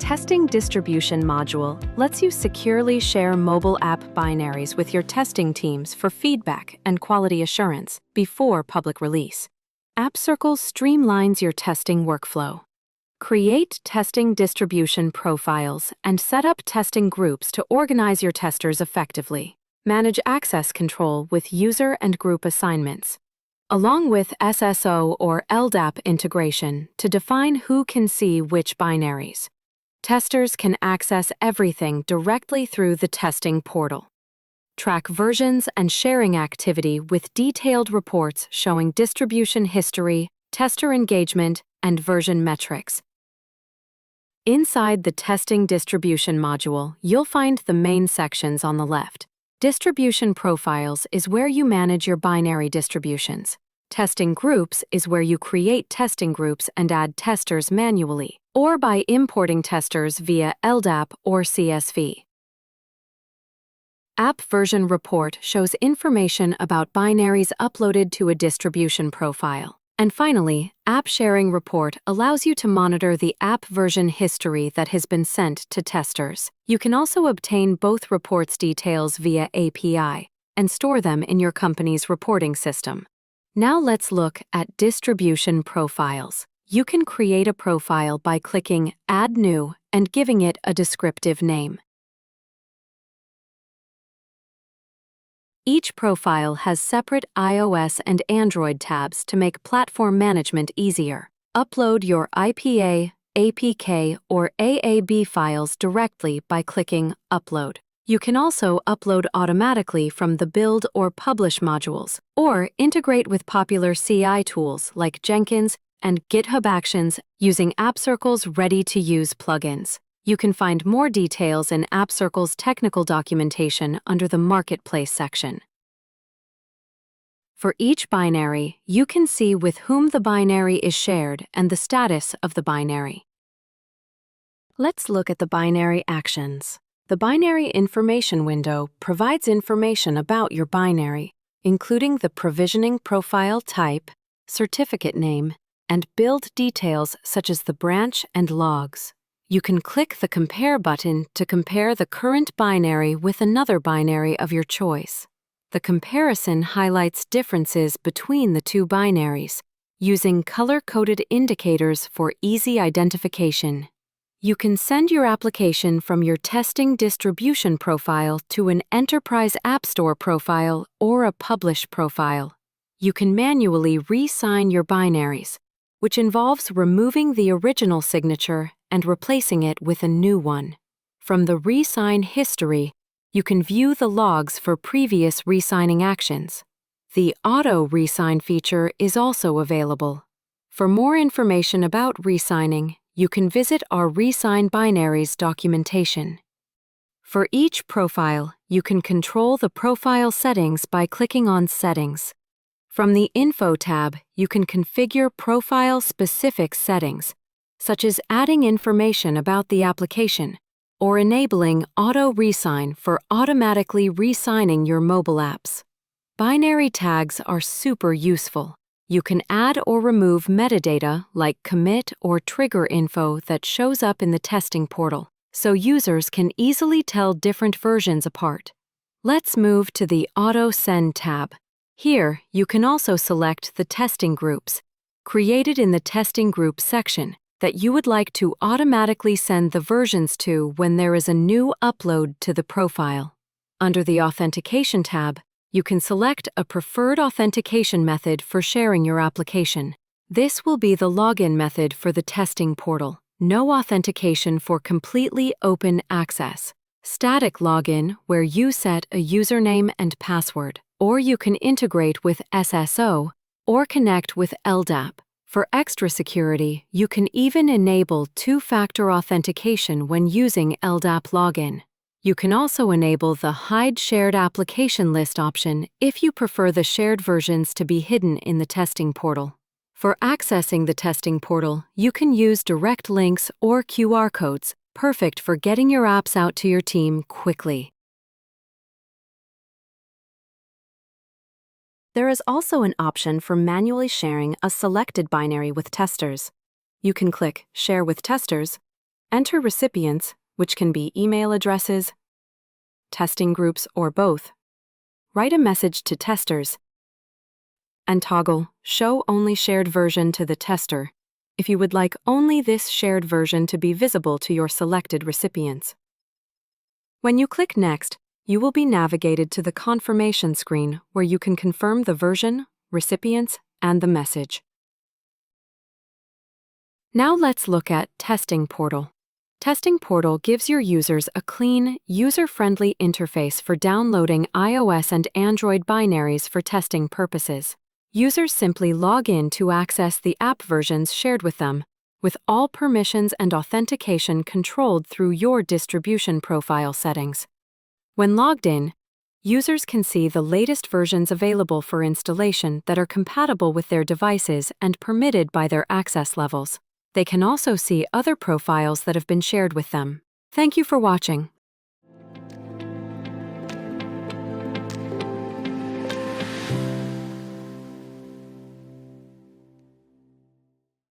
Testing Distribution module lets you securely share mobile app binaries with your testing teams for feedback and quality assurance before public release. Appcircle streamlines your testing workflow. Create testing distribution profiles and set up testing groups to organize your testers effectively. Manage access control with user and group assignments, along with SSO or LDAP integration to define who can see which binaries. Testers can access everything directly through the testing portal. Track versions and sharing activity with detailed reports showing distribution history, tester engagement, and version metrics. Inside the Testing Distribution module, you'll find the main sections on the left. Distribution Profiles is where you manage your binary distributions. Testing Groups is where you create testing groups and add testers manually, or by importing testers via LDAP or CSV. App Version Report shows information about binaries uploaded to a distribution profile. And finally, App Sharing Report allows you to monitor the app version history that has been sent to testers. You can also obtain both reports details via API and store them in your company's reporting system. Now let's look at distribution profiles. You can create a profile by clicking Add New and giving it a descriptive name. Each profile has separate iOS and Android tabs to make platform management easier. Upload your IPA, APK, or AAB files directly by clicking Upload. You can also upload automatically from the Build or Publish modules, or integrate with popular CI tools like Jenkins and GitHub Actions using Appcircle's ready-to-use plugins. You can find more details in Appcircle's technical documentation under the Marketplace section. For each binary, you can see with whom the binary is shared and the status of the binary. Let's look at the binary actions. The binary information window provides information about your binary, including the provisioning profile type, certificate name, and build details such as the branch and logs. You can click the Compare button to compare the current binary with another binary of your choice. The comparison highlights differences between the two binaries, using color-coded indicators for easy identification. You can send your application from your testing distribution profile to an Enterprise App Store profile or a Publish profile. You can manually re-sign your binaries, which involves removing the original signature and replacing it with a new one. From the re-sign history, you can view the logs for previous re-signing actions. The Auto Re-Sign feature is also available. For more information about re-signing, you can visit our Re-Sign Binaries documentation. For each profile, you can control the profile settings by clicking on Settings. From the Info tab, you can configure profile-specific settings, such as adding information about the application or enabling Auto Re-Sign for automatically re-signing your mobile apps. Binary tags are super useful. You can add or remove metadata like commit or trigger info that shows up in the testing portal, so users can easily tell different versions apart. Let's move to the Auto Send tab. Here, you can also select the testing groups, created in the Testing Group section, that you would like to automatically send the versions to when there is a new upload to the profile. Under the Authentication tab, you can select a preferred authentication method for sharing your application. This will be the login method for the testing portal. No authentication for completely open access. Static login, where you set a username and password. Or you can integrate with SSO or connect with LDAP. For extra security, you can even enable two-factor authentication when using LDAP login. You can also enable the Hide Shared Application List option if you prefer the shared versions to be hidden in the testing portal. For accessing the testing portal, you can use direct links or QR codes, perfect for getting your apps out to your team quickly. There is also an option for manually sharing a selected binary with testers. You can click Share with Testers Enter recipients, which can be email addresses, testing groups, or both. Write a message to testers, and toggle Show Only Shared Version to the tester if you would like only this shared version to be visible to your selected recipients. When you click Next, you will be navigated to the confirmation screen where you can confirm the version, recipients, and the message. Now let's look at Testing Portal. Testing Portal gives your users a clean, user-friendly interface for downloading iOS and Android binaries for testing purposes. Users simply log in to access the app versions shared with them, with all permissions and authentication controlled through your distribution profile settings. When logged in, users can see the latest versions available for installation that are compatible with their devices and permitted by their access levels. They can also see other profiles that have been shared with them. Thank you for watching.